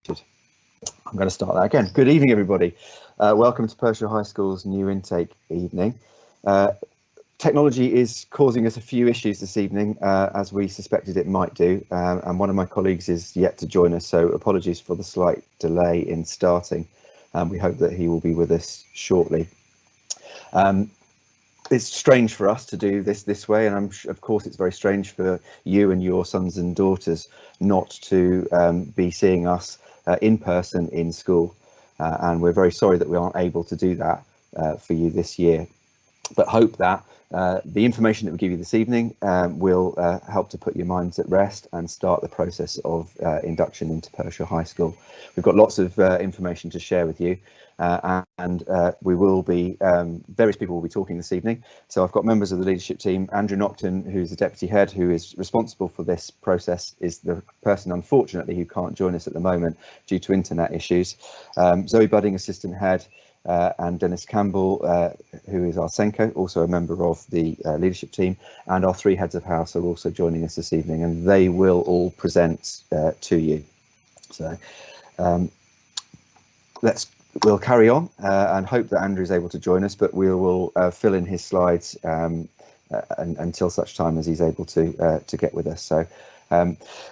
I'm going to start that again. Good evening, everybody. Welcome to Pershore High School's new intake evening. Technology is causing us a few issues this evening, as we suspected it might do, and one of my colleagues is yet to join us, so apologies for the slight delay in starting. We hope that he will be with us shortly. It's strange for us to do this way, and of course it's very strange for you and your sons and daughters not to be seeing us in person in school, and we're very sorry that we aren't able to do that for you this year, but hope that the information that we give you this evening will help to put your minds at rest and start the process of induction into Pershore High School. We've got lots of information to share with you, and we will be, various people will be talking this evening. So I've got members of the leadership team. Andrew Nocton, who's the deputy head, who is responsible for this process, is the person, unfortunately, who can't join us at the moment due to internet issues. Zoe Budding, assistant head, and Dennis Campbell, who is our Senko, also a member of the leadership team, and our three heads of house are also joining us this evening, and they will all present to you. So we'll carry on and hope that Andrew is able to join us, but we will fill in his slides until such time as he's able to get with us. So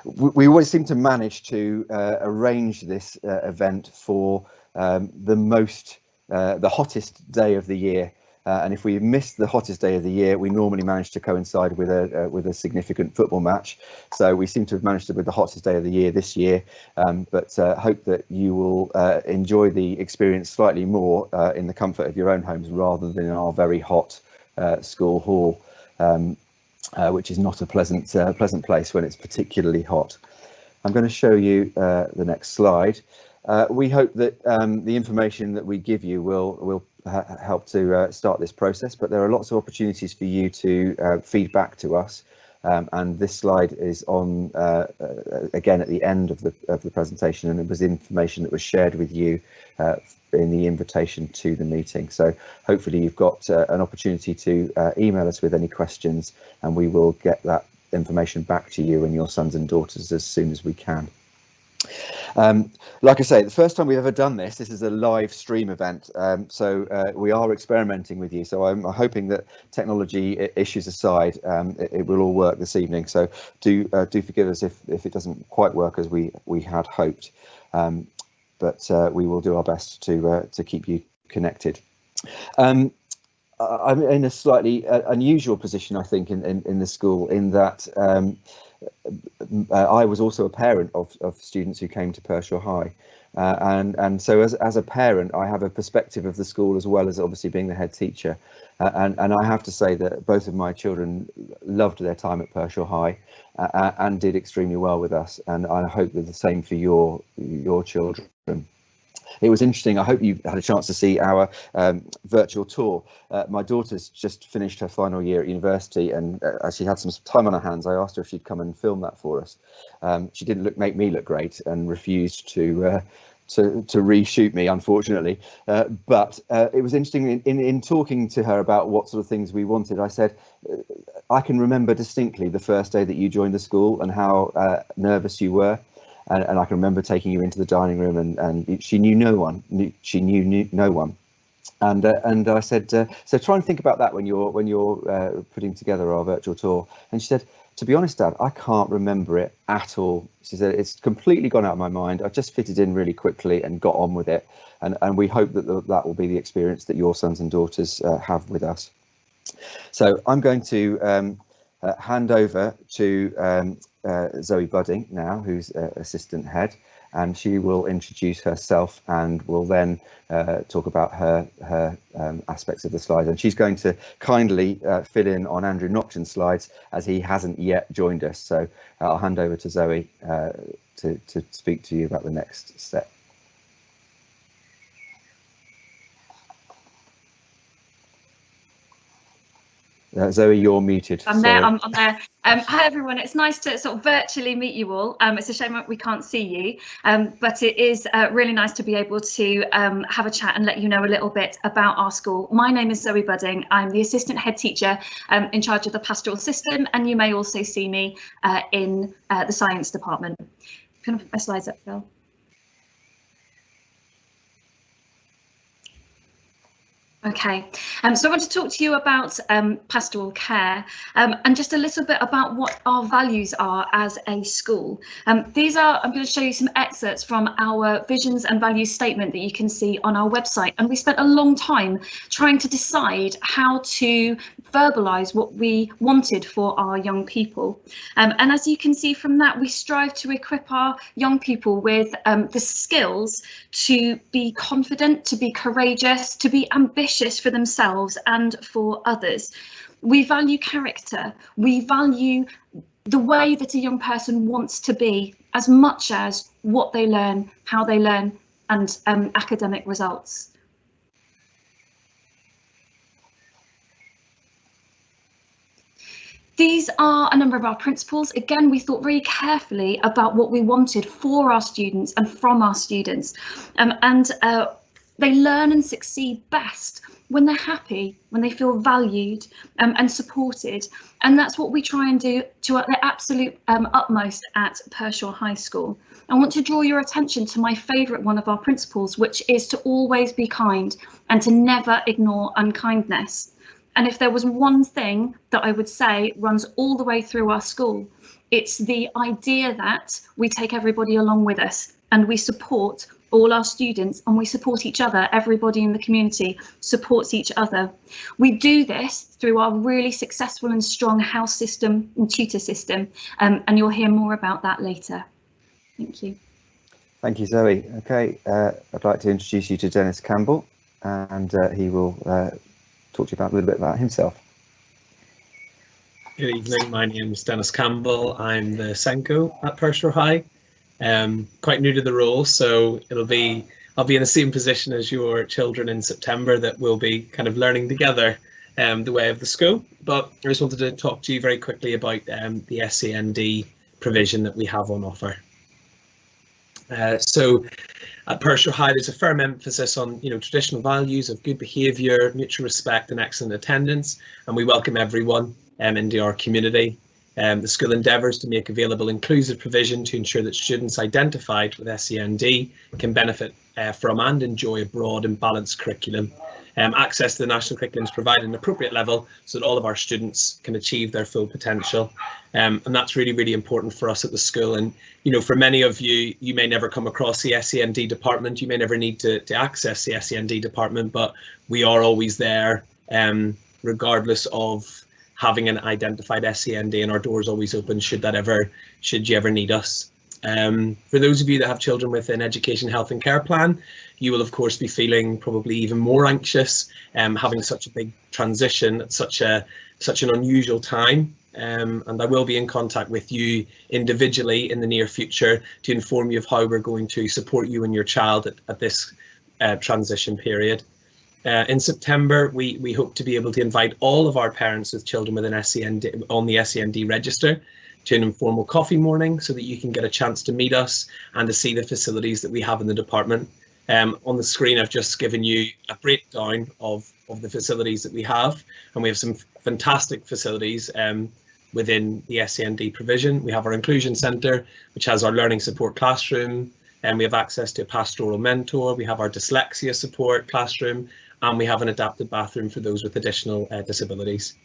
we always seem to manage to arrange this event for the hottest day of the year, and if we miss the hottest day of the year, we normally manage to coincide with a significant football match. So we seem to have managed it with the hottest day of the year this year, but hope that you will enjoy the experience slightly more in the comfort of your own homes rather than in our very hot school hall, which is not a pleasant place when it's particularly hot. I'm going to show you the next slide. We hope that the information that we give you will help to start this process, but there are lots of opportunities for you to feed back to us, and this slide is on again at the end of the presentation, and it was information that was shared with you in the invitation to the meeting. So hopefully you've got an opportunity to email us with any questions, and we will get that information back to you and your sons and daughters as soon as we can. Like I say, the first time we've ever done this is a live stream event, so we are experimenting with you. So I'm hoping that technology issues aside, it will all work this evening. So do forgive us if it doesn't quite work as we had hoped, but we will do our best to keep you connected. I'm in a slightly unusual position, I think, in the school, in that I was also a parent of students who came to Pershore High, and so as a parent I have a perspective of the school as well as obviously being the head teacher, and I have to say that both of my children loved their time at Pershore High and did extremely well with us, and I hope that the same for your children. It was interesting. I hope you had a chance to see our virtual tour. My daughter's just finished her final year at university, and as she had some time on her hands, I asked her if she'd come and film that for us. She didn't make me look great and refused to reshoot me, unfortunately. But it was interesting in talking to her about what sort of things we wanted. I said, I can remember distinctly the first day that you joined the school and how nervous you were. And I can remember taking you into the dining room, and she knew no one. She knew no one, and I said, so try and think about that when you're putting together our virtual tour. And she said, to be honest, Dad, I can't remember it at all. She said, it's completely gone out of my mind. I just fitted in really quickly and got on with it. And we hope that that will be the experience that your sons and daughters have with us. So I'm going to hand over to Zoe Budding now, who's assistant head, and she will introduce herself and will then talk about her aspects of the slides, and she's going to kindly fill in on Andrew Nocton's slides as he hasn't yet joined us. So I'll hand over to Zoe to speak to you about the next step. Zoe, you're muted. I'm there. I'm there. Hi everyone. It's nice to sort of virtually meet you all. It's a shame that we can't see you, but it is really nice to be able to have a chat and let you know a little bit about our school. My name is Zoe Budding. I'm the assistant head teacher in charge of the pastoral system, and you may also see me in the science department. Can I put my slides up, Phil? Okay, so I want to talk to you about pastoral care and just a little bit about what our values are as a school. These are, I'm going to show you some excerpts from our visions and values statement that you can see on our website. And we spent a long time trying to decide how to verbalise what we wanted for our young people. And as you can see from that, we strive to equip our young people with the skills to be confident, to be courageous, to be ambitious for themselves and for others. We value character. We value the way that a young person wants to be as much as what they learn, how they learn, and academic results. These are a number of our principles. Again, we thought very carefully about what we wanted for our students and from our students. They learn and succeed best when they're happy, when they feel valued and supported. And that's what we try and do to the absolute utmost at Pershore High School. I want to draw your attention to my favourite one of our principles, which is to always be kind and to never ignore unkindness. And if there was one thing that I would say runs all the way through our school, it's the idea that we take everybody along with us and we support all our students and we support each other. Everybody in the community supports each other. We do this through our really successful and strong house system and tutor system, and you'll hear more about that later. Thank you. Thank you, Zoe. Okay, I'd like to introduce you to Dennis Campbell, and he will talk to you about a little bit about himself. Good evening, my name is Dennis Campbell. I'm the Senko at Pershore High. Quite new to the role, so I'll be in the same position as your children in September, that we'll be kind of learning together the way of the school. But I just wanted to talk to you very quickly about the SEND provision that we have on offer. So at Pershore High, there's a firm emphasis on traditional values of good behaviour, mutual respect and excellent attendance, and we welcome everyone into our community. The school endeavours to make available inclusive provision to ensure that students identified with SEND can benefit from and enjoy a broad and balanced curriculum. Access to the national curriculum is provided at an appropriate level so that all of our students can achieve their full potential. And that's really, really important for us at the school. And, for many of you, you may never come across the SEND department, you may never need to access the SEND department, but we are always there, regardless of having an identified SEND, and our doors always open should you ever need us. For those of you that have children with an education, health and care plan, you will of course be feeling probably even more anxious, having such a big transition at such an unusual time. And I will be in contact with you individually in the near future to inform you of how we're going to support you and your child at this transition period. In September, we hope to be able to invite all of our parents with children with an SEND on the SEND register to an informal coffee morning so that you can get a chance to meet us and to see the facilities that we have in the department. On the screen, I've just given you a breakdown of the facilities that we have, and we have some fantastic facilities within the SEND provision. We have our inclusion centre, which has our learning support classroom, and we have access to a pastoral mentor. We have our dyslexia support classroom, and we have an adapted bathroom for those with additional disabilities.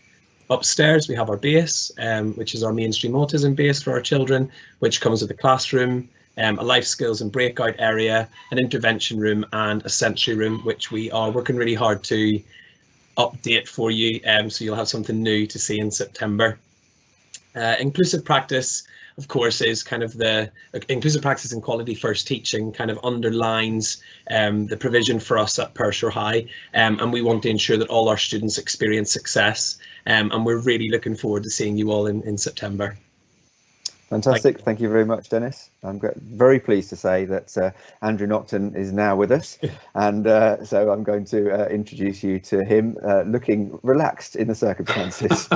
Upstairs, we have our base, which is our mainstream autism base for our children, which comes with a classroom, a life skills and breakout area, an intervention room and a sensory room, which we are working really hard to update for you, so you'll have something new to see in September. Inclusive practice, of course, is kind of the inclusive practice and quality first teaching kind of underlines the provision for us at Pershore High, and we want to ensure that all our students experience success, and we're really looking forward to seeing you all in September. Fantastic. Thank you very much, Dennis. I'm very pleased to say that Andrew Nocton is now with us, and so I'm going to introduce you to him, looking relaxed in the circumstances.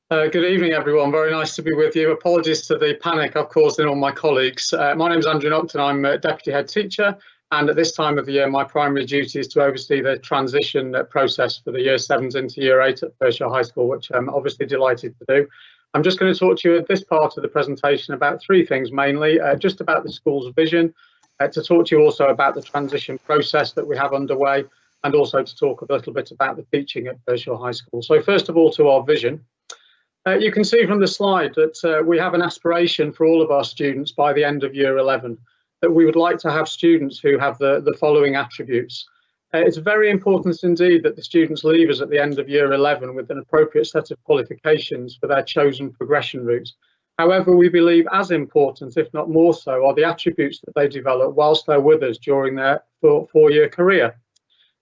Good evening, everyone. Very nice to be with you. Apologies to the panic I've caused in all my colleagues. My name is Andrew Nocton. I'm Deputy Head Teacher, and at this time of the year, my primary duty is to oversee the transition process for the Year 7s into Year 8 at Pershore High School, which I'm obviously delighted to do. I'm just going to talk to you at this part of the presentation about three things mainly, just about the school's vision, to talk to you also about the transition process that we have underway, and also to talk a little bit about the teaching at Pershore High School. So first of all, to our vision. You can see from the slide that we have an aspiration for all of our students by the end of year 11, that we would like to have students who have the following attributes. It's very important indeed that the students leave us at the end of year 11 with an appropriate set of qualifications for their chosen progression route. However, we believe as important, if not more so, are the attributes that they develop whilst they're with us during their four-year career.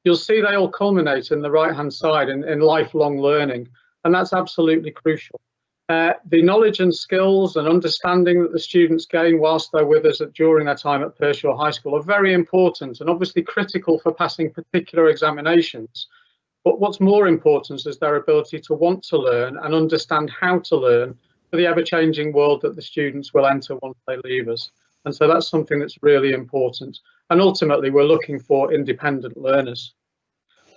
You'll see they all culminate in the right-hand side in lifelong learning, and that's absolutely crucial. The knowledge and skills and understanding that the students gain whilst they're with us during their time at Pershore High School are very important and obviously critical for passing particular examinations. But what's more important is their ability to want to learn and understand how to learn for the ever-changing world that the students will enter once they leave us. And so that's something that's really important. And ultimately, we're looking for independent learners.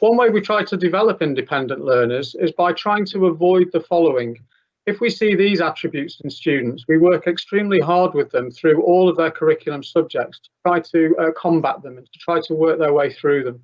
One way we try to develop independent learners is by trying to avoid the following. If we see these attributes in students, we work extremely hard with them through all of their curriculum subjects to try to combat them and to try to work their way through them.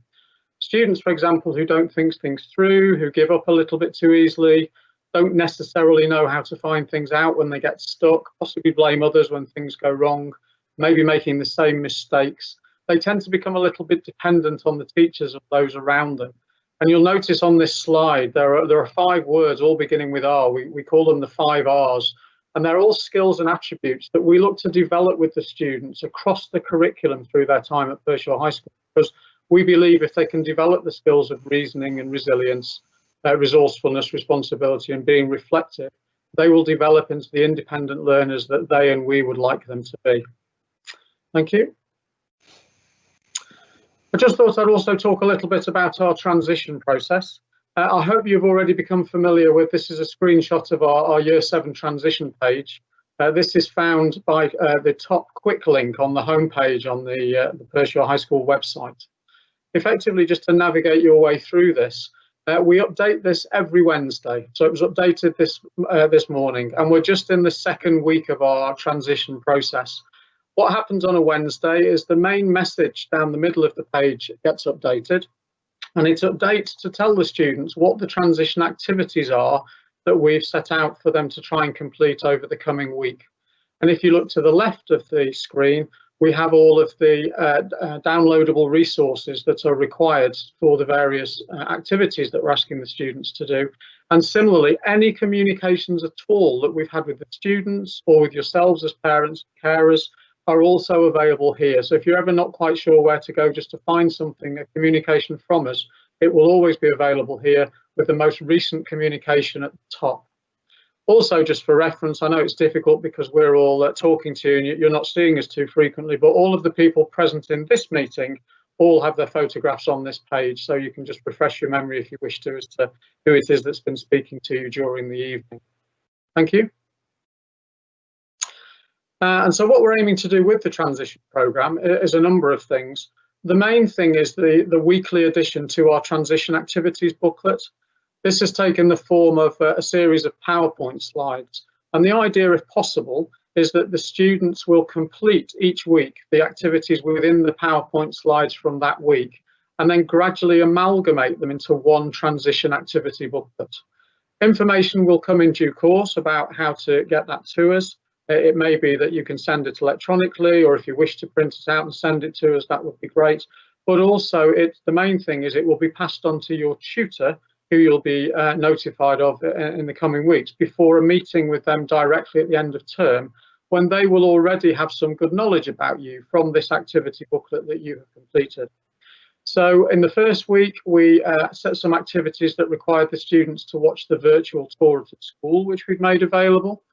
Students, for example, who don't think things through, who give up a little bit too easily, don't necessarily know how to find things out when they get stuck, possibly blame others when things go wrong, maybe making the same mistakes. They tend to become a little bit dependent on the teachers of those around them. And you'll notice on this slide, there are 5 words all beginning with R. We call them the 5 R's. And they're all skills and attributes that we look to develop with the students across the curriculum through their time at Pershore High School. Because we believe if they can develop the skills of reasoning and resilience, resourcefulness, responsibility, and being reflective, they will develop into the independent learners that they and we would like them to be. Thank you. I just thought I'd also talk a little bit about our transition process. I hope you've already become familiar with, this is a screenshot of our Year 7 transition page. This is found by the top quick link on the homepage on the Pershore High School website. Effectively, just to navigate your way through this, we update this every Wednesday. So it was updated this morning, and we're just in the 2nd week of our transition process. What happens on a Wednesday is the main message down the middle of the page gets updated, and it's updates to tell the students what the transition activities are that we've set out for them to try and complete over the coming week. And if you look to the left of the screen, we have all of the downloadable resources that are required for the various activities that we're asking the students to do. And similarly, any communications at all that we've had with the students or with yourselves as parents, carers, are also available here. So if you're ever not quite sure where to go just to find something, a communication from us, it will always be available here with the most recent communication at the top. Also, just for reference, I know it's difficult because we're all talking to you and you're not seeing us too frequently, but all of the people present in this meeting all have their photographs on this page, so you can just refresh your memory if you wish to as to who it is that's been speaking to you during the evening. Thank you. And so what we're aiming to do with the transition programme is a number of things. The main thing is the weekly addition to our transition activities booklet. This has taken the form of a series of PowerPoint slides. And the idea, if possible, is that the students will complete each week the activities within the PowerPoint slides from that week, and then gradually amalgamate them into one transition activity booklet. Information will come in due course about how to get that to us. It may be that you can send it electronically, or if you wish to print it out and send it to us, that would be great. But also, the main thing is it will be passed on to your tutor, who you'll be notified of in the coming weeks, before a meeting with them directly at the end of term, when they will already have some good knowledge about you from this activity booklet that you have completed. So in the first week, we set some activities that required the students to watch the virtual tour of the school, which we've made available.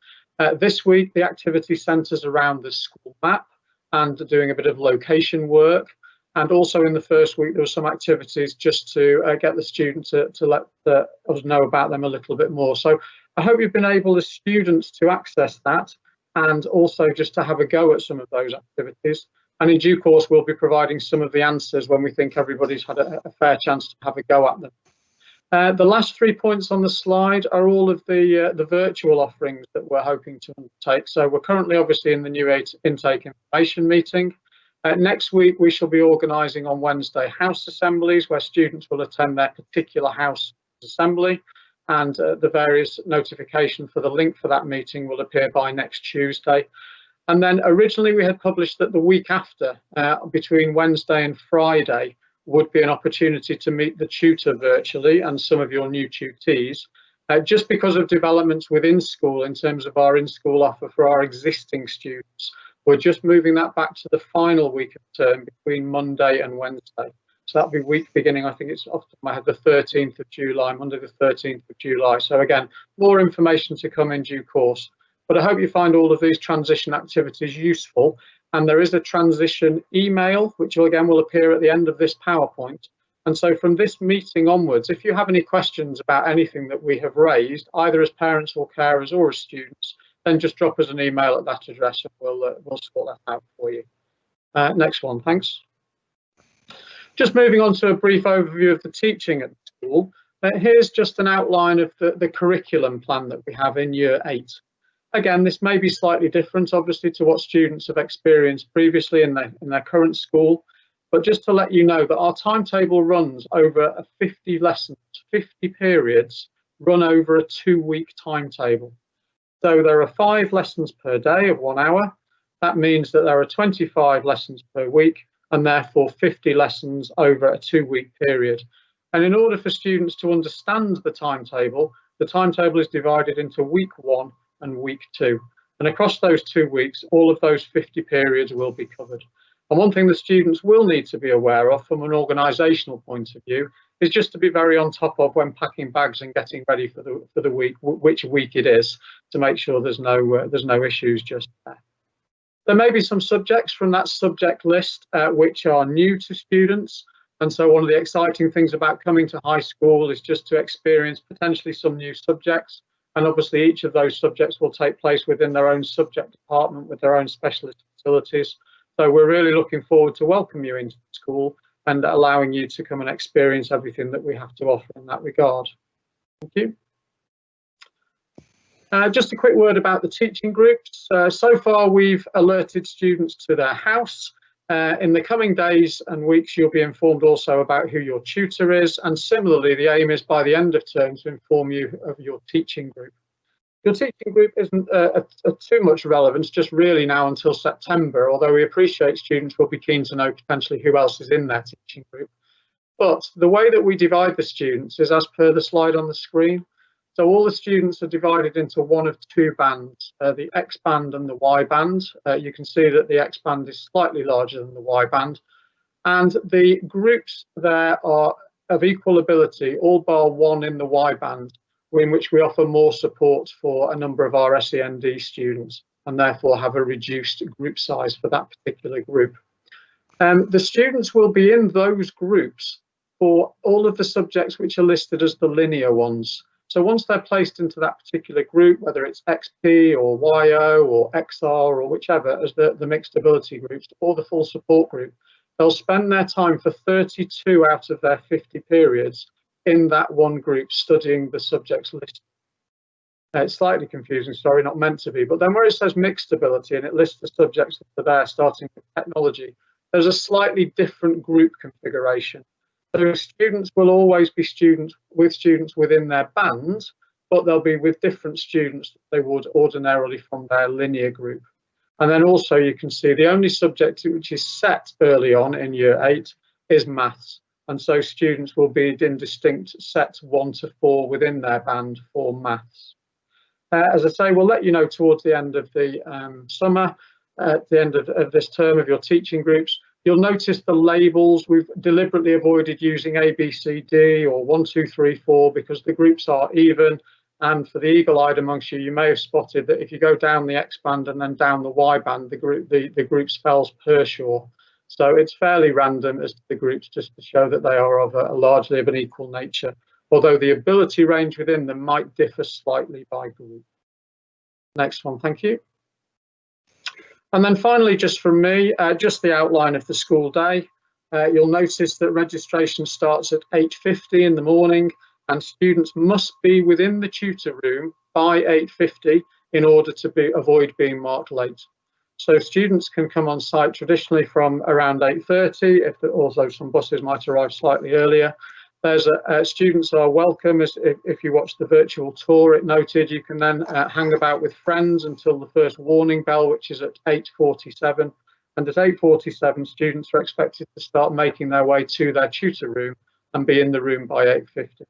This week, the activity centres around the school map and doing a bit of location work. And also in the first week, there were some activities just to get the students to let us know about them a little bit more. So I hope you've been able as students to access that, and also just to have a go at some of those activities. And in due course, we'll be providing some of the answers when we think everybody's had a fair chance to have a go at them. The last 3 points on the slide are all of the virtual offerings that we're hoping to undertake. So we're currently obviously in the new intake information meeting. Next week, we shall be organising on Wednesday house assemblies where students will attend their particular house assembly, and the various notification for the link for that meeting will appear by next Tuesday. And then originally we had published that the week after, between Wednesday and Friday, would be an opportunity to meet the tutor virtually and some of your new tutees. Just because of developments within school in terms of our in-school offer for our existing students, we're just moving that back to the final week of term between Monday and Wednesday. So that'll be week beginning, I think it's off the top of my head, the 13th of July, Monday the 13th of July. So again, more information to come in due course. But I hope you find all of these transition activities useful. And there is a transition email, which will appear at the end of this PowerPoint. And so from this meeting onwards, if you have any questions about anything that we have raised, either as parents or carers or as students, then just drop us an email at that address and we'll sort that out for you. Next one, thanks. Just moving on to a brief overview of the teaching at the school. Here's just an outline of the curriculum plan that we have in Year 8. Again, this may be slightly different, obviously, to what students have experienced previously in their current school. But just to let you know that our timetable runs over 50 lessons, 50 periods run over a 2-week timetable. So there are 5 lessons per day of 1 hour. That means that there are 25 lessons per week and therefore 50 lessons over a 2-week period. And in order for students to understand the timetable is divided into week 1 and week 2. And across those 2 weeks, all of those 50 periods will be covered. And one thing the students will need to be aware of from an organisational point of view is just to be very on top of when packing bags and getting ready for the week, which week it is, to make sure there's no issues just there. There may be some subjects from that subject list which are new to students. And so one of the exciting things about coming to high school is just to experience potentially some new subjects. And obviously each of those subjects will take place within their own subject department with their own specialist facilities. So we're really looking forward to welcome you into school and allowing you to come and experience everything that we have to offer in that regard. Thank you. Just a quick word about the teaching groups. So far we've alerted students to their house. In the coming days and weeks you'll be informed also about who your tutor is, and similarly the aim is by the end of term to inform you of your teaching group. Your teaching group isn't too much relevance just really now until September, although we appreciate students will be keen to know potentially who else is in their teaching group. But the way that we divide the students is as per the slide on the screen. So all the students are divided into one of 2 bands, the X band and the Y band. You can see that the X band is slightly larger than the Y band. And the groups there are of equal ability, all bar one in the Y band, in which we offer more support for a number of our SEND students and therefore have a reduced group size for that particular group. The students will be in those groups for all of the subjects which are listed as the linear ones. So once they're placed into that particular group, whether it's XP or YO or XR or whichever as the mixed ability groups or the full support group, they'll spend their time for 32 out of their 50 periods in that one group studying the subjects listed. It's slightly confusing, sorry, not meant to be, but then where it says mixed ability and it lists the subjects that are there starting with technology, there's a slightly different group configuration. So students will always be students within their band, but they'll be with different students that they would ordinarily from their linear group. And then also you can see the only subject which is set early on in Year 8 is maths. And so students will be in distinct sets 1 to 4 within their band for maths. As I say, we'll let you know towards the end of the summer, at the end of this term of your teaching groups. You'll notice the labels. We've deliberately avoided using A, B, C, D or 1, 2, 3, 4 because the groups are even. And for the eagle-eyed amongst you, you may have spotted that if you go down the X band and then down the Y band, the group spells Pershaw. So it's fairly random as to the groups, just to show that they are of a largely of an equal nature, although the ability range within them might differ slightly by group. Next one, thank you. And then finally, just from me, just the outline of the school day. You'll notice that registration starts at 8:50 in the morning and students must be within the tutor room by 8:50 in order to avoid being marked late. So students can come on site traditionally from around 8:30, although some buses might arrive slightly earlier. Students are welcome. If you watch the virtual tour, it noted you can then hang about with friends until the first warning bell, which is at 8:47. And at 8:47, students are expected to start making their way to their tutor room and be in the room by 8:50.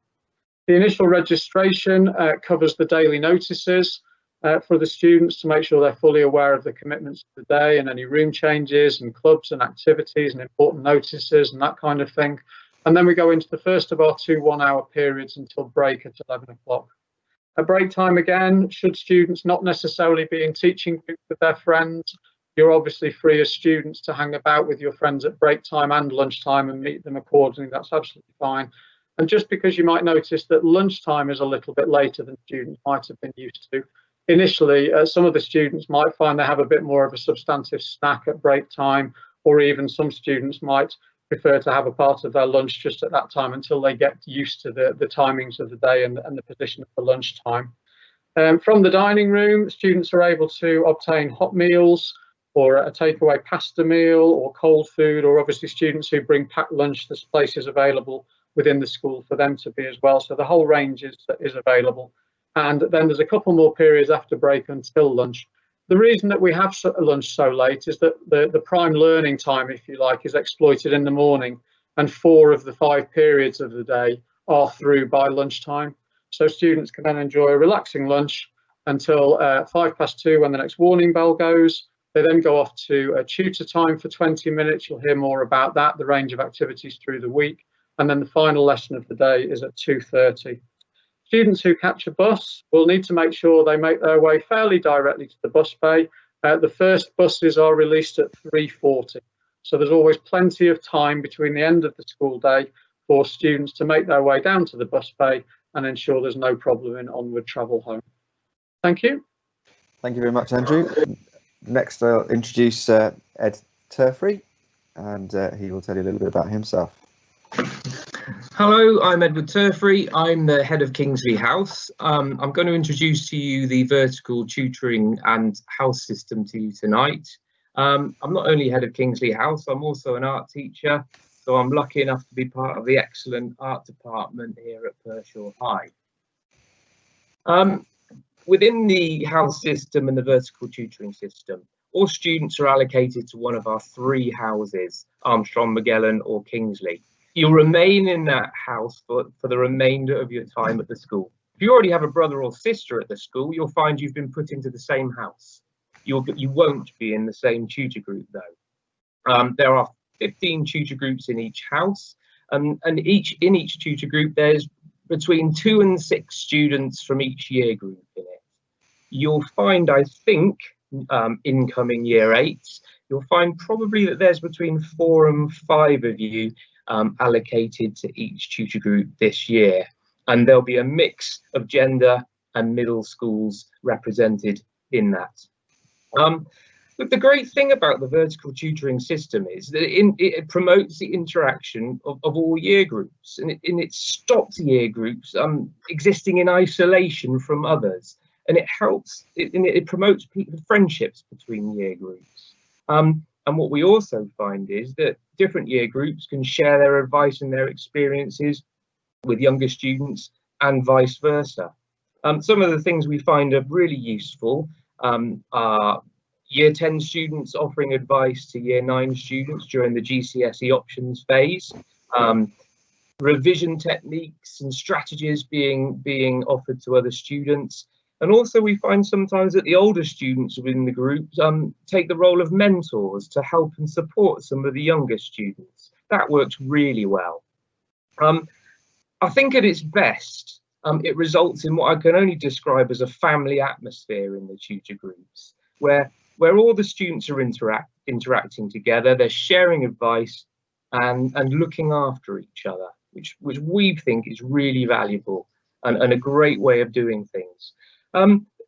The initial registration covers the daily notices for the students to make sure they're fully aware of the commitments of the day and any room changes and clubs and activities and important notices and that kind of thing. And then we go into the first of our 2 one-hour periods until break at 11 o'clock. At break time again, should students not necessarily be in teaching groups with their friends, you're obviously free as students to hang about with your friends at break time and lunchtime and meet them accordingly. That's absolutely fine. And just because you might notice that lunchtime is a little bit later than students might have been used to, initially, some of the students might find they have a bit more of a substantive snack at break time, or even some students might prefer to have a part of their lunch just at that time until they get used to the timings of the day and the position of the lunchtime. From the dining room, students are able to obtain hot meals or a takeaway pasta meal or cold food, or obviously students who bring packed lunch, there's places available within the school for them to be as well. So the whole range is available. And then there's a couple more periods after break until lunch. The reason that we have lunch so late is that the prime learning time, if you like, is exploited in the morning, and 4 of the 5 periods of the day are through by lunchtime. So students can then enjoy a relaxing lunch until 2:05 when the next warning bell goes. They then go off to a tutor time for 20 minutes. You'll hear more about that, the range of activities through the week. And then the final lesson of the day is at 2:30. Students who catch a bus will need to make sure they make their way fairly directly to the bus bay. The first buses are released at 3:40. So there's always plenty of time between the end of the school day for students to make their way down to the bus bay and ensure there's no problem in onward travel home. Thank you. Thank you very much, Andrew. Next, I'll introduce Ed Turfrey, and he will tell you a little bit about himself. Hello, I'm Edward Turfrey. I'm the head of Kingsley House. I'm going to introduce to you the vertical tutoring and house system to you tonight. I'm not only head of Kingsley House, I'm also an art teacher, so I'm lucky enough to be part of the excellent art department here at Pastoral High. Within the house system and the vertical tutoring system, all students are allocated to one of our 3 houses, Armstrong, Magellan or Kingsley. You'll remain in that house for the remainder of your time at the school. If you already have a brother or sister at the school, you'll find you've been put into the same house. You won't be in the same tutor group though. There are 15 tutor groups in each house, and in each tutor group there's between 2 and 6 students from each year group in it. You'll find, I think, incoming year 8s, you'll find probably that there's between 4 and 5 of you allocated to each tutor group this year, and there'll be a mix of gender and middle schools represented in that. But the great thing about the vertical tutoring system is that it promotes the interaction of all year groups, and it stops year groups existing in isolation from others, and it promotes friendships between year groups. And what we also find is that different year groups can share their advice and their experiences with younger students and vice versa. Some of the things we find are really useful are year 10 students offering advice to year 9 students during the GCSE options phase, revision techniques and strategies being offered to other students. And also we find sometimes that the older students within the groups take the role of mentors to help and support some of the younger students. That works really well. I think at its best, it results in what I can only describe as a family atmosphere in the tutor groups, where all the students are interacting together, they're sharing advice and looking after each other, which we think is really valuable and a great way of doing things.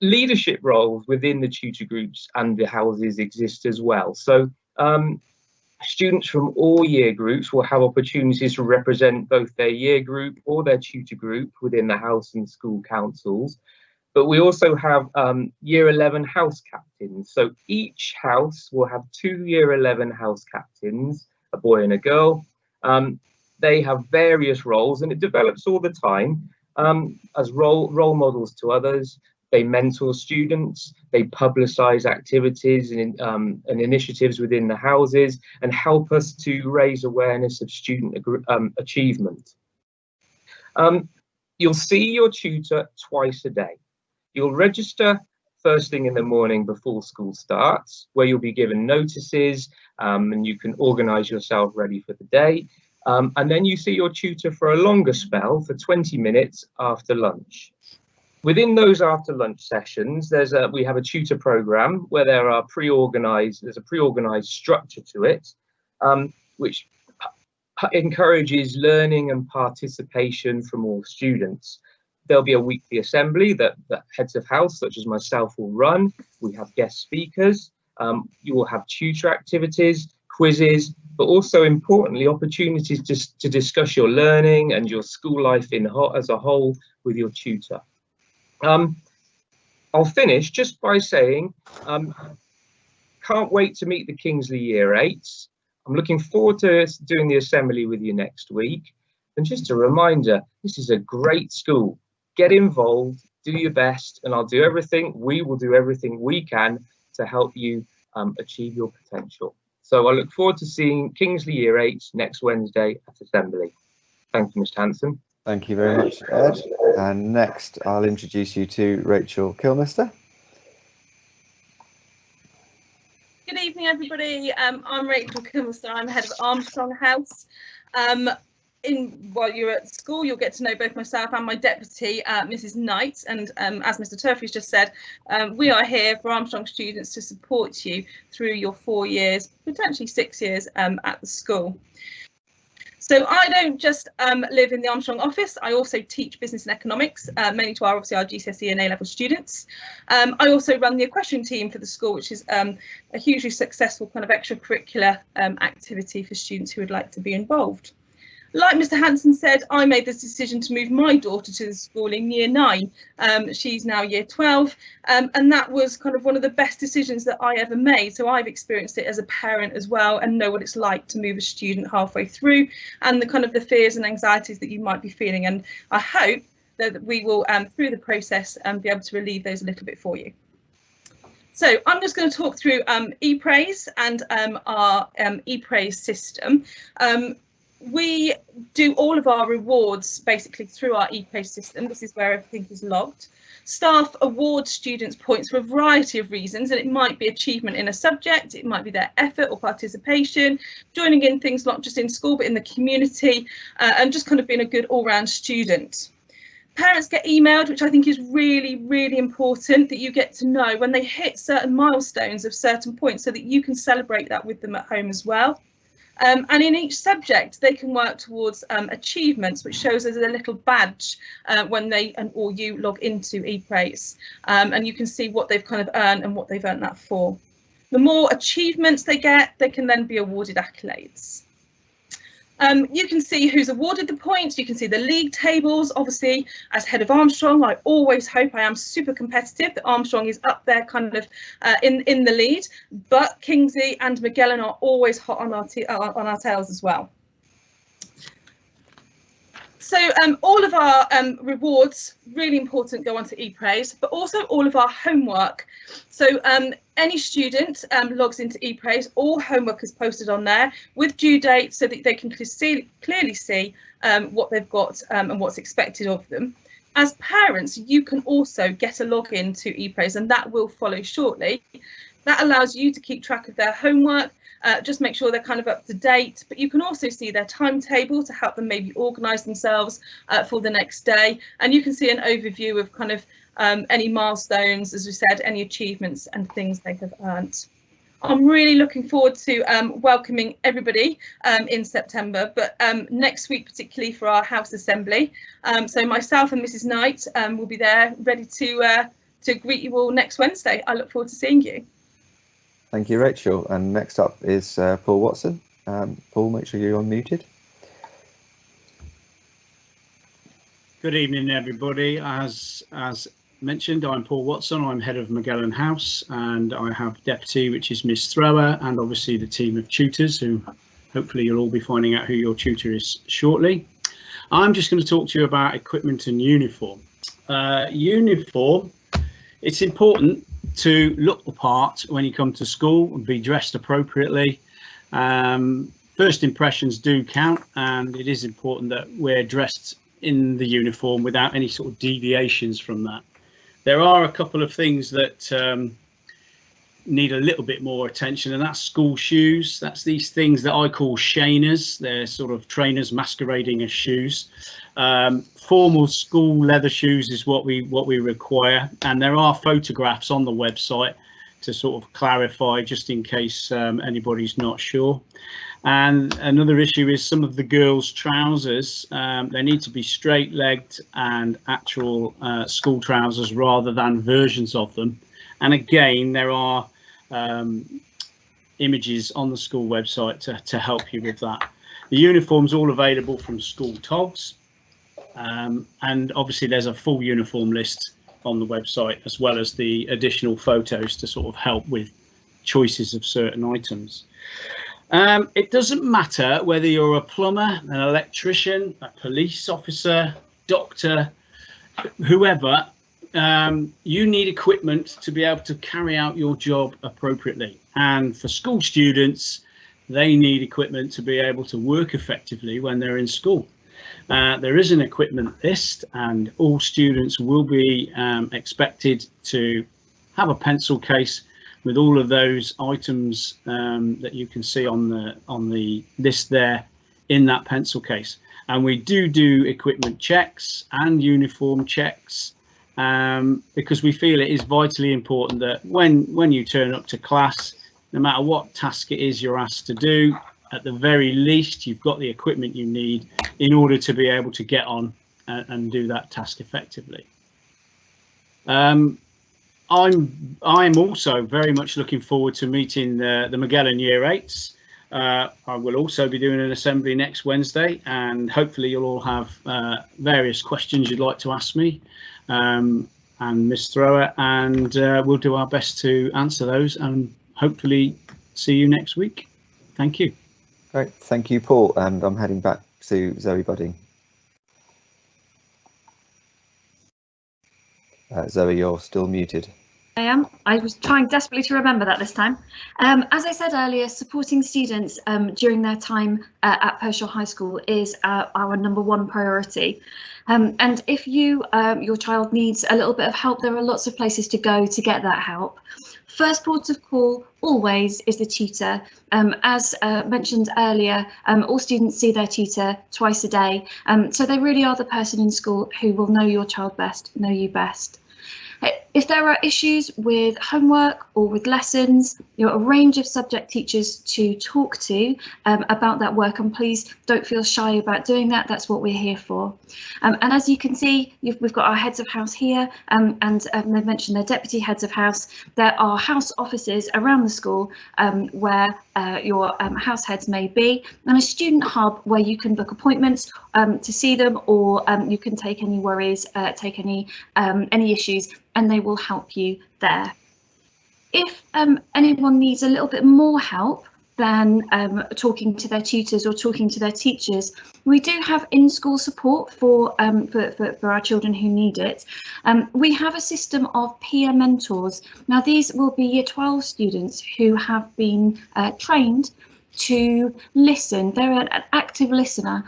Leadership roles within the tutor groups and the houses exist as well. So students from all year groups will have opportunities to represent both their year group or their tutor group within the house and school councils. But we also have Year 11 house captains. So each house will have 2 Year 11 house captains, a boy and a girl. They have various roles, and it develops all the time as role models to others. They mentor students, they publicise activities and initiatives within the houses, and help us to raise awareness of student achievement. You'll see your tutor twice a day. You'll register first thing in the morning before school starts, where you'll be given notices and you can organise yourself ready for the day. And then you see your tutor for a longer spell for 20 minutes after lunch. Within those after lunch sessions, we have a tutor programme where there's a pre-organised structure to it, which encourages learning and participation from all students. There'll be a weekly assembly that heads of house, such as myself, will run. We have guest speakers. You will have tutor activities, quizzes, but also importantly, opportunities to discuss your learning and your school life as a whole with your tutor. I'll finish just by saying, can't wait to meet the Kingsley Year 8s. I'm looking forward to doing the assembly with you next week. And just a reminder, this is a great school. Get involved, do your best, and we will do everything we can to help you achieve your potential. So I look forward to seeing Kingsley Year 8s next Wednesday at Assembly. Thank you, Mr. Hanson. Thank you very much, Ed. And next, I'll introduce you to Rachel Kilmister. Good evening, everybody. I'm Rachel Kilmister. I'm head of Armstrong House. While you're at school, you'll get to know both myself and my deputy, Mrs. Knight. And as Mr. Turfey's just said, we are here for Armstrong students to support you through your 4 years, potentially 6 years at the school. So I don't just live in the Armstrong office, I also teach business and economics, mainly to our GCSE and A-level students. I also run the equestrian team for the school, which is a hugely successful kind of extracurricular activity for students who would like to be involved. Like Mr. Hanson said, I made this decision to move my daughter to the school in Year 9. She's now Year 12, and that was kind of one of the best decisions that I ever made. So I've experienced it as a parent as well, and know what it's like to move a student halfway through, and the kind of the fears and anxieties that you might be feeling. And I hope that we will, through the process, be able to relieve those a little bit for you. So I'm just going to talk through ePraise and our ePraise system. We do all of our rewards basically through our ePraise system. This is where everything is logged. Staff award students points for a variety of reasons, and it might be achievement in a subject, it might be their effort or participation, joining in things not just in school but in the community, and just kind of being a good all-round student. Parents get emailed, which I think is really, really important, that you get to know when they hit certain milestones of certain points so that you can celebrate that with them at home as well. And in each subject, they can work towards achievements, which shows as a little badge when they or you log into ePraise, and you can see what they've kind of earned and what they've earned that for. The more achievements they get, they can then be awarded accolades. You can see who's awarded the points, you can see the league tables. Obviously, as head of Armstrong, I always hope I am super competitive, that Armstrong is up there kind of in the lead, but Kingsley and Magellan are always hot on our tails as well. So all of our rewards, really important, go onto ePraise, but also all of our homework. So any student logs into ePraise, all homework is posted on there with due date so that they can clearly see what they've got and what's expected of them. As parents, you can also get a login to ePraise, and that will follow shortly. That allows you to keep track of their homework, just make sure they're kind of up to date, but you can also see their timetable to help them maybe organise themselves for the next day. And you can see an overview of kind of any milestones, as we said, any achievements and things they have earned. I'm really looking forward to welcoming everybody in September, but next week particularly for our house assembly. So myself and Mrs. Knight will be there ready to greet you all next Wednesday. I look forward to seeing you. Thank you, Rachel. And next up is Paul Watson. Paul, make sure you're unmuted. Good evening, everybody. As mentioned, I'm Paul Watson. I'm head of Magellan House, and I have deputy, which is Miss Thrower, and obviously the team of tutors, who hopefully you'll all be finding out who your tutor is shortly. I'm just going to talk to you about equipment and uniform. Uniform, it's important to look the part when you come to school and be dressed appropriately. First impressions do count, and it is important that we're dressed in the uniform without any sort of deviations from that. There are a couple of things that need a little bit more attention, and that's school shoes. That's these things that I call shaners. They're sort of trainers masquerading as shoes. Formal school leather shoes is what we require, and there are photographs on the website to sort of clarify, just in case anybody's not sure. And another issue is some of the girls' trousers. They need to be straight-legged and actual school trousers rather than versions of them. And again, there are images on the school website to help you with that. The uniform's all available from School Togs, and obviously there's a full uniform list on the website, as well as the additional photos to sort of help with choices of certain items. It doesn't matter whether you're a plumber, an electrician, a police officer, doctor, whoever, you need equipment to be able to carry out your job appropriately. And for school students, they need equipment to be able to work effectively when they're in school. There is an equipment list, and all students will be expected to have a pencil case with all of those items that you can see on the list there in that pencil case. And we do equipment checks and uniform checks, because we feel it is vitally important that when you turn up to class, no matter what task it is you're asked to do, at the very least you've got the equipment you need in order to be able to get on and do that task effectively. I'm also very much looking forward to meeting the Magellan Year 8s. I will also be doing an assembly next Wednesday, and hopefully you'll all have various questions you'd like to ask me and Miss Thrower, and we'll do our best to answer those and hopefully see you next week. Thank you. Great, thank you, Paul, and I'm heading back to Zoe Budding. Zoe, you're still muted. I am. I was trying desperately to remember that this time. As I said earlier, supporting students during their time at Pastoral High School is our #1 priority. And if your child needs a little bit of help, there are lots of places to go to get that help. First port of call always is the tutor. As mentioned earlier, all students see their tutor twice a day, so they really are the person in school who will know your child best, know you best. If there are issues with homework or with lessons, you know, a range of subject teachers to talk to about that work, and please don't feel shy about doing that. That's what we're here for. And as you can see, we've got our heads of house here, and they've mentioned their deputy heads of house. There are house offices around the school where your house heads may be, and a student hub where you can book appointments to see them, or you can take any worries, take any issues, and they will help you there. If anyone needs a little bit more help than talking to their tutors or talking to their teachers, we do have in-school support for our children who need it. We have a system of peer mentors. Now, these will be Year 12 students who have been trained to listen. They're an active listener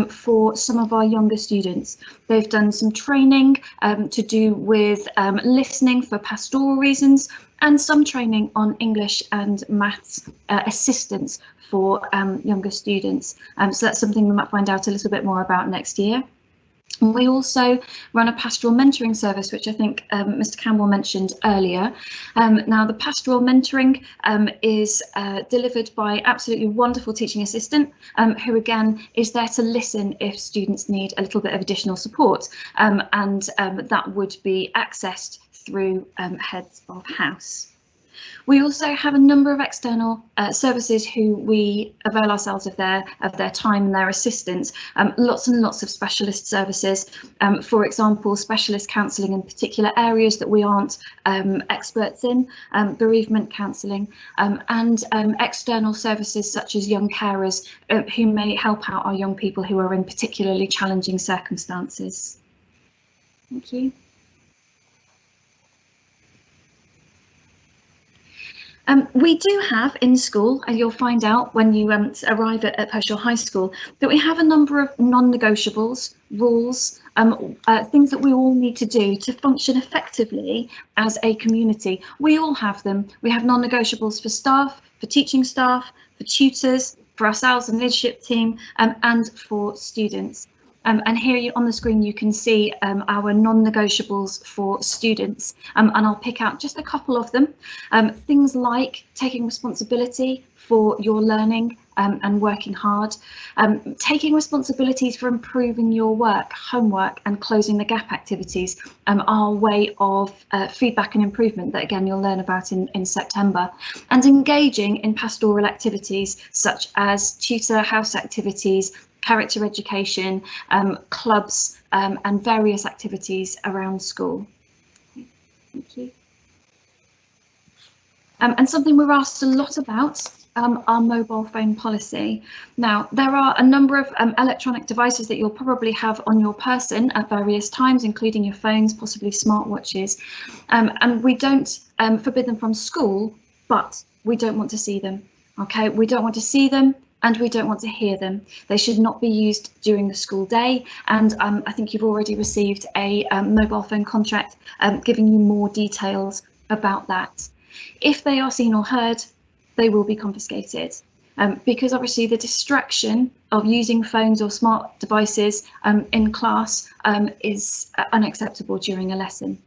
for some of our younger students. They've done some training to do with listening for pastoral reasons, and some training on English and maths assistance for younger students. So that's something we might find out a little bit more about next year. We also run a pastoral mentoring service, which I think Mr. Campbell mentioned earlier. Now, the pastoral mentoring is delivered by absolutely wonderful teaching assistant, who again is there to listen if students need a little bit of additional support, and that would be accessed through heads of house. We also have a number of external services who we avail ourselves of their time and their assistance. Lots and lots of specialist services. For example, specialist counselling in particular areas that we aren't experts in, bereavement counselling, and external services such as young carers who may help out our young people who are in particularly challenging circumstances. Thank you. We do have in school, and you'll find out when you arrive at Pastoral High School, that we have a number of non-negotiables, rules, things that we all need to do to function effectively as a community. We all have them. We have non-negotiables for staff, for teaching staff, for tutors, for ourselves, the leadership team, and for students. And here on the screen you can see our non-negotiables for students, and I'll pick out just a couple of them. Things like taking responsibility for your learning and working hard, taking responsibilities for improving your work, homework, and closing the gap activities are a way of feedback and improvement that again you'll learn about in September, and engaging in pastoral activities such as tutor house activities, character education, clubs, and various activities around school. Thank you. And something we're asked a lot about, our mobile phone policy. Now, there are a number of electronic devices that you'll probably have on your person at various times, including your phones, possibly smartwatches, and we don't forbid them from school, but we don't want to see them. Okay, we don't want to see them, and we don't want to hear them. They should not be used during the school day, and I think you've already received a mobile phone contract giving you more details about that. If they are seen or heard, they will be confiscated, because obviously the distraction of using phones or smart devices in class is unacceptable during a lesson.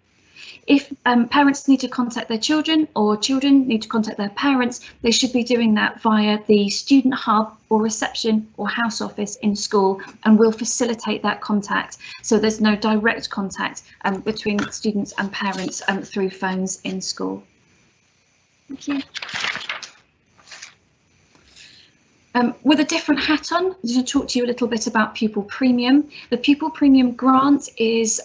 If parents need to contact their children or children need to contact their parents, they should be doing that via the student hub or reception or house office in school, and we'll facilitate that contact so there's no direct contact between students and parents through phones in school. Thank you. With a different hat on, I'm going to talk to you a little bit about Pupil Premium. The Pupil Premium grant is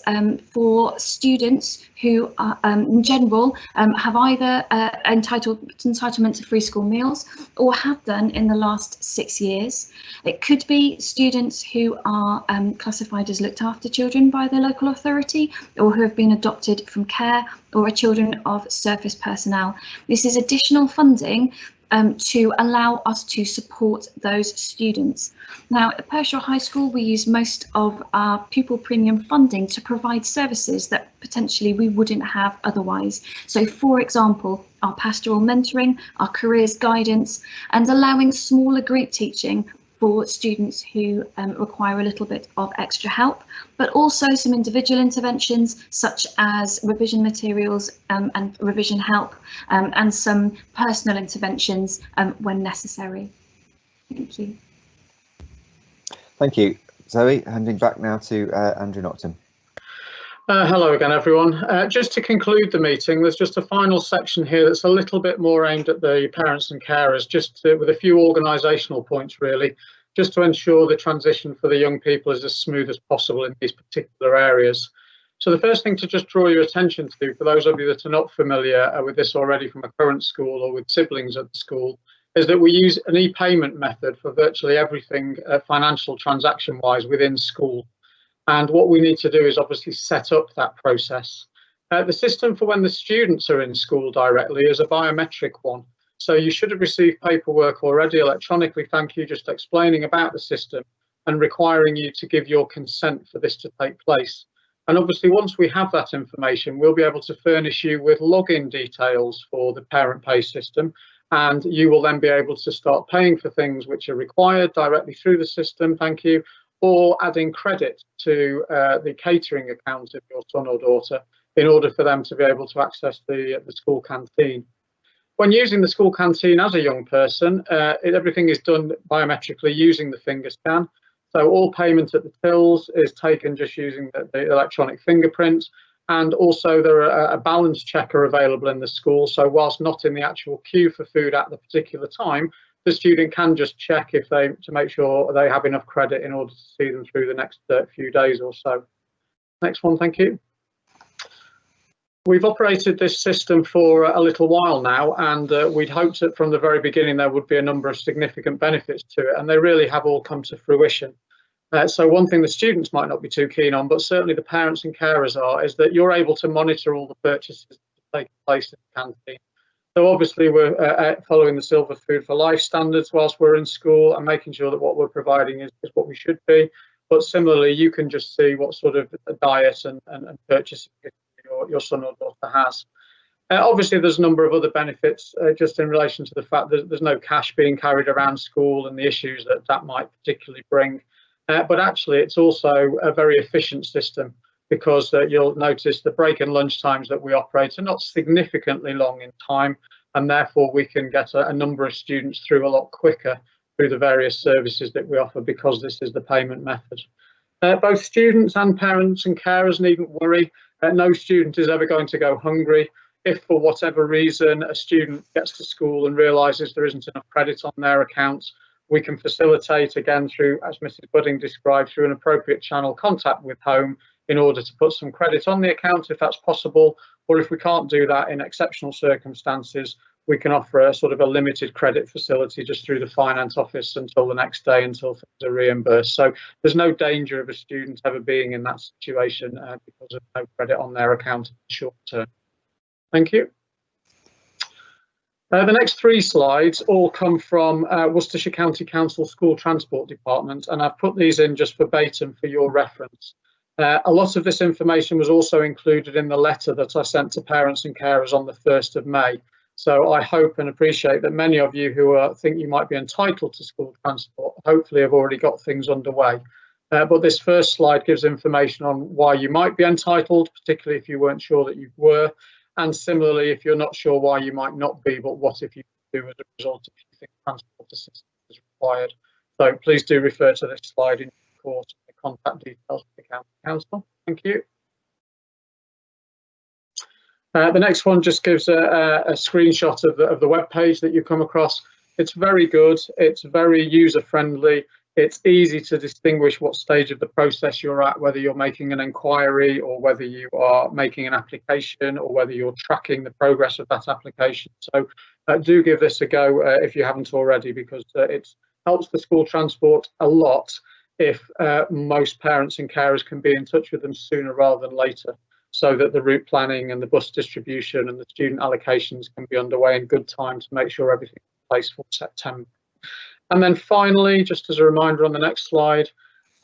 for students who are, in general, have either entitlement to free school meals or have done in the last 6 years. It could be students who are classified as looked after children by their local authority, or who have been adopted from care, or are children of service personnel. This is additional funding to allow us to support those students. Now, at Pastoral High School, we use most of our Pupil Premium funding to provide services that potentially we wouldn't have otherwise. So, for example, our pastoral mentoring, our careers guidance, and allowing smaller group teaching for students who require a little bit of extra help, but also some individual interventions such as revision materials and revision help, and some personal interventions when necessary. Thank you. Thank you. Zoe, handing back now to Andrew Nocton. Hello again, everyone. Just to conclude the meeting, there's just a final section here that's a little bit more aimed at the parents and carers, with a few organisational points really, just to ensure the transition for the young people is as smooth as possible in these particular areas. So the first thing to just draw your attention to, for those of you that are not familiar with this already from a current school or with siblings at the school, is that we use an e-payment method for virtually everything financial transaction-wise within school. And what we need to do is obviously set up that process. The system for when the students are in school directly is a biometric one. So you should have received paperwork already electronically, thank you, just explaining about the system and requiring you to give your consent for this to take place. And obviously, once we have that information, we'll be able to furnish you with login details for the parent pay system. And you will then be able to start paying for things which are required directly through the system, thank you, or adding credit to the catering account of your son or daughter in order for them to be able to access the school canteen. When using the school canteen as a young person, everything is done biometrically using the finger scan. So all payment at the tills is taken just using the electronic fingerprint. And also there are a balance checker available in the school. So whilst not in the actual queue for food at the particular time, the student can just check if to make sure they have enough credit in order to see them through the next few days or so. Next one, thank you. We've operated this system for a little while now, and we'd hoped that from the very beginning there would be a number of significant benefits to it, and they really have all come to fruition. So one thing the students might not be too keen on, but certainly the parents and carers are, is that you're able to monitor all the purchases that take place in the canteen. So obviously we're following the Silver Food for Life standards whilst we're in school and making sure that what we're providing is what we should be. But similarly, you can just see what sort of diet and purchasing your son or daughter has. Obviously, there's a number of other benefits just in relation to the fact that there's no cash being carried around school and the issues that might particularly bring. But actually, it's also a very efficient system, because you'll notice the break and lunch times that we operate are not significantly long in time, and therefore we can get a number of students through a lot quicker through the various services that we offer, because this is the payment method. Both students and parents and carers needn't worry. No student is ever going to go hungry. If for whatever reason a student gets to school and realises there isn't enough credit on their accounts, we can facilitate, again, through, as Mrs. Budding described, through an appropriate channel, contact with home in order to put some credit on the account if that's possible. Or if we can't do that in exceptional circumstances, we can offer a sort of a limited credit facility just through the finance office until the next day, until things are reimbursed. So there's no danger of a student ever being in that situation because of no credit on their account in the short term. Thank you. The next three slides all come from Worcestershire County Council School Transport Department, and I've put these in just verbatim for your reference. A lot of this information was also included in the letter that I sent to parents and carers on the 1st of May. So I hope and appreciate that many of you who think you might be entitled to school transport hopefully have already got things underway. But this first slide gives information on why you might be entitled, particularly if you weren't sure that you were. And similarly, if you're not sure why you might not be, but what if you do as a result if you think transport assistance is required. So please do refer to this slide in your course, the contact details of the county council. Thank you. The next one just gives a screenshot of the web page that you come across. It's very good. It's very user friendly. It's easy to distinguish what stage of the process you're at, whether you're making an inquiry or whether you are making an application or whether you're tracking the progress of that application. So do give this a go if you haven't already, because it helps the school transport a lot if most parents and carers can be in touch with them sooner rather than later, so that the route planning and the bus distribution and the student allocations can be underway in good time to make sure everything's in place for September. And then finally, just as a reminder on the next slide,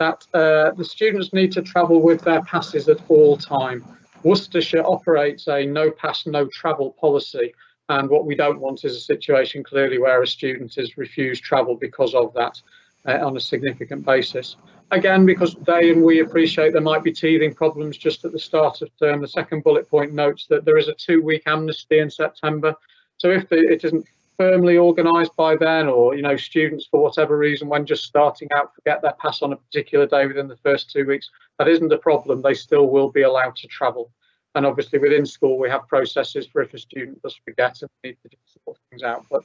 that the students need to travel with their passes at all time. Worcestershire operates a no pass, no travel policy. And what we don't want is a situation clearly where a student is refused travel because of that on a significant basis. Again, because they and we appreciate there might be teething problems just at the start of term. The second bullet point notes that there is a 2-week amnesty in September. So if it isn't firmly organised by then, or students for whatever reason when just starting out forget their pass on a particular day within the first 2 weeks, that isn't a problem. They still will be allowed to travel. And obviously within school we have processes for if a student does forget and need to sort things out. But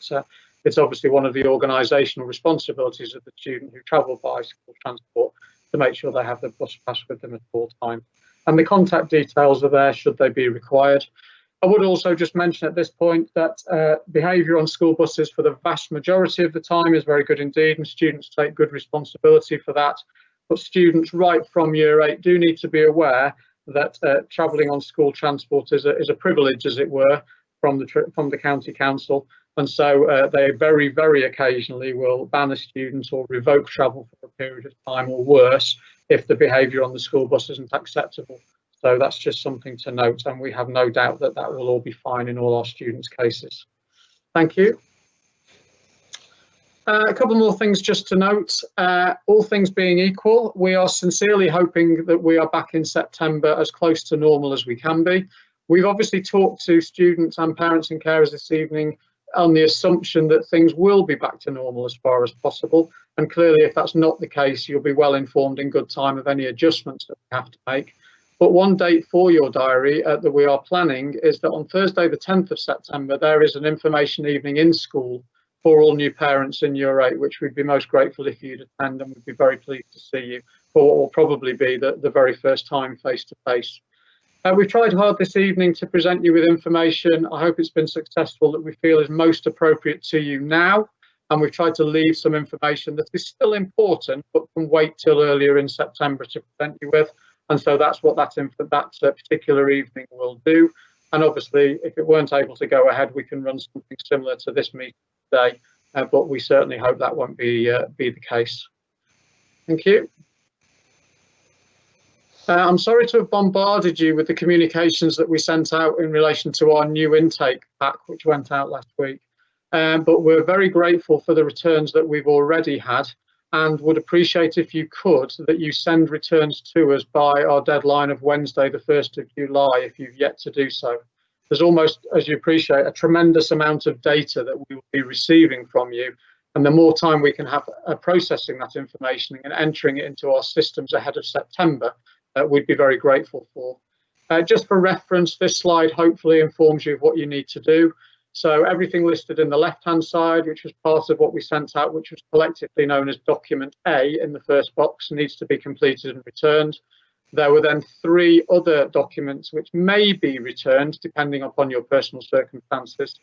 it's obviously one of the organisational responsibilities of the student who travel by school transport to make sure they have the bus pass with them at all times. And the contact details are there should they be required. I would also just mention at this point that behaviour on school buses for the vast majority of the time is very good indeed, and students take good responsibility for that. But students right from year 8 do need to be aware that travelling on school transport is a privilege, as it were, from the county council, and so they very, very occasionally will ban a student or revoke travel for a period of time, or worse, if the behaviour on the school bus isn't acceptable. So that's just something to note, and we have no doubt that that will all be fine in all our students' cases. Thank you. A couple more things just to note. All things being equal, we are sincerely hoping that we are back in September as close to normal as we can be. We've obviously talked to students and parents and carers this evening on the assumption that things will be back to normal as far as possible. And clearly, if that's not the case, you'll be well informed in good time of any adjustments that we have to make. But one date for your diary that we are planning is that on Thursday, the 10th of September, there is an information evening in school for all new parents in Year 8, which we'd be most grateful if you'd attend, and we'd be very pleased to see you for what will probably be the very first time face-to-face. We've tried hard this evening to present you with information. I hope it's been successful, that we feel is most appropriate to you now. And we've tried to leave some information that is still important, but can wait till earlier in September to present you with. And so that's what that particular evening will do. And obviously, if it weren't able to go ahead, we can run something similar to this meeting today. But we certainly hope that won't be the case. Thank you. I'm sorry to have bombarded you with the communications that we sent out in relation to our new intake pack, which went out last week. But we're very grateful for the returns that we've already had, and would appreciate if you could that you send returns to us by our deadline of Wednesday, the 1st of July, if you've yet to do so. There's almost, as you appreciate, a tremendous amount of data that we will be receiving from you. And the more time we can have processing that information and entering it into our systems ahead of September, we'd be very grateful for. Just for reference, this slide hopefully informs you of what you need to do. So everything listed in the left-hand side, which was part of what we sent out, which was collectively known as document A in the first box, needs to be completed and returned. There were then 3 other documents which may be returned depending upon your personal circumstances.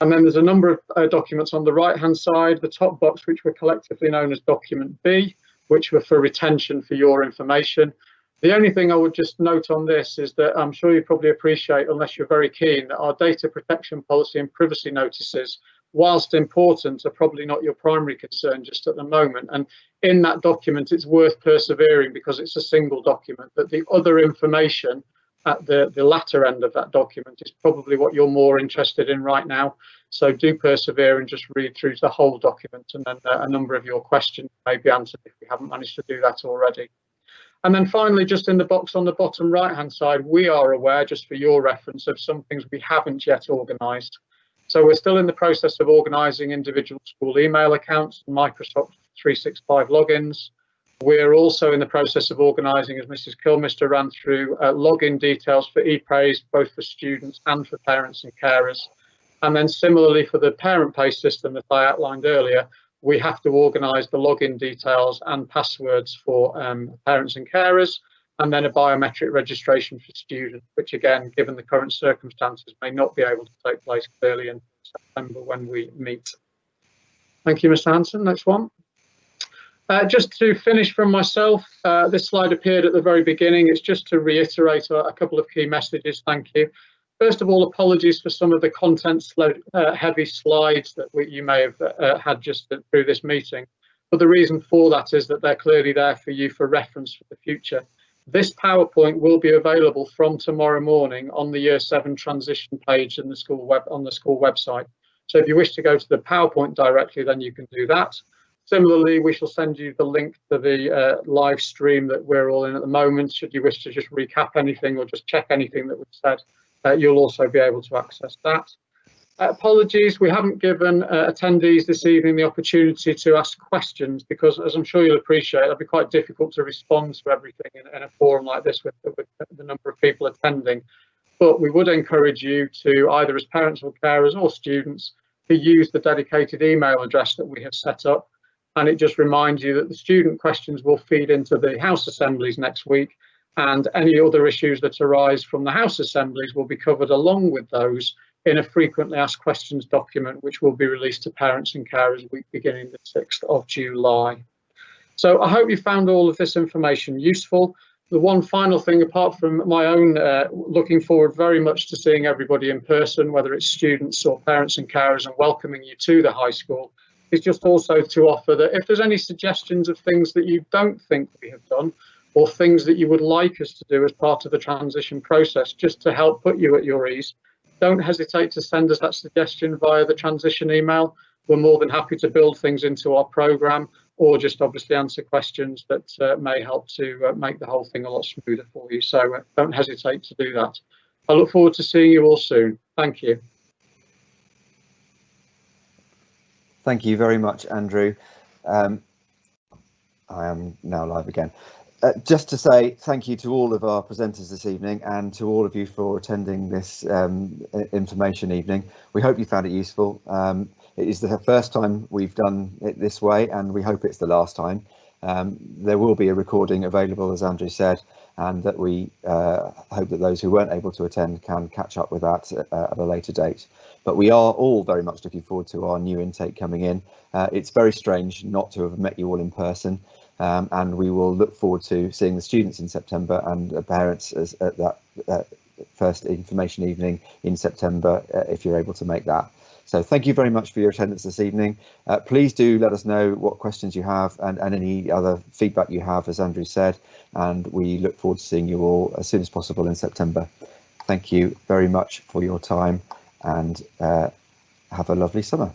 And then there's a number of documents on the right-hand side, the top box, which were collectively known as document B, which were for retention for your information. The only thing I would just note on this is that I'm sure you probably appreciate, unless you're very keen, that our data protection policy and privacy notices, whilst important, are probably not your primary concern just at the moment. And in that document, it's worth persevering because it's a single document, but the other information at the latter end of that document is probably what you're more interested in right now. So do persevere and just read through the whole document, and then a number of your questions may be answered if we haven't managed to do that already. And then finally, just in the box on the bottom right-hand side, we are aware, just for your reference, of some things we haven't yet organised. So we're still in the process of organising individual school email accounts and Microsoft 365 logins. We're also in the process of organising, as Mrs. Kilmister ran through, login details for ePraise, both for students and for parents and carers. And then similarly for the parent pay system that I outlined earlier, we have to organise the login details and passwords for parents and carers, and then a biometric registration for students, which again, given the current circumstances, may not be able to take place clearly in September when we meet. Thank you, Mr. Hanson. Next one. Just to finish from myself, this slide appeared at the very beginning. It's just to reiterate a couple of key messages. Thank you. First of all, apologies for some of the content-heavy slides that you may have had just through this meeting. But the reason for that is that they're clearly there for you for reference for the future. This PowerPoint will be available from tomorrow morning on the Year 7 transition page in the school website. So if you wish to go to the PowerPoint directly, then you can do that. Similarly, we shall send you the link to the live stream that we're all in at the moment. Should you wish to just recap anything or just check anything that we've said, you'll also be able to access that. Apologies, we haven't given attendees this evening the opportunity to ask questions because, as I'm sure you'll appreciate, it'll be quite difficult to respond to everything in a forum like this with the number of people attending. But we would encourage you to, either as parents or carers or students, to use the dedicated email address that we have set up. And it just reminds you that the student questions will feed into the House assemblies next week, and any other issues that arise from the House assemblies will be covered along with those in a frequently asked questions document, which will be released to parents and carers week beginning the 6th of July. So I hope you found all of this information useful. The one final thing, apart from my own looking forward very much to seeing everybody in person, whether it's students or parents and carers, and welcoming you to the high school, is just also to offer that if there's any suggestions of things that you don't think we have done, or things that you would like us to do as part of the transition process, just to help put you at your ease, don't hesitate to send us that suggestion via the transition email. We're more than happy to build things into our programme, or just obviously answer questions that may help to make the whole thing a lot smoother for you. So don't hesitate to do that. I look forward to seeing you all soon. Thank you. Thank you very much, Andrew. I am now live again. Just to say thank you to all of our presenters this evening and to all of you for attending this information evening. We hope you found it useful. It is the first time we've done it this way, and we hope it's the last time. There will be a recording available, as Andrew said, and that we hope that those who weren't able to attend can catch up with that at a later date. But we are all very much looking forward to our new intake coming in. It's very strange not to have met you all in person. And we will look forward to seeing the students in September and parents at that first information evening in September, if you're able to make that. So thank you very much for your attendance this evening. Please do let us know what questions you have and any other feedback you have, as Andrew said, and we look forward to seeing you all as soon as possible in September. Thank you very much for your time, and have a lovely summer.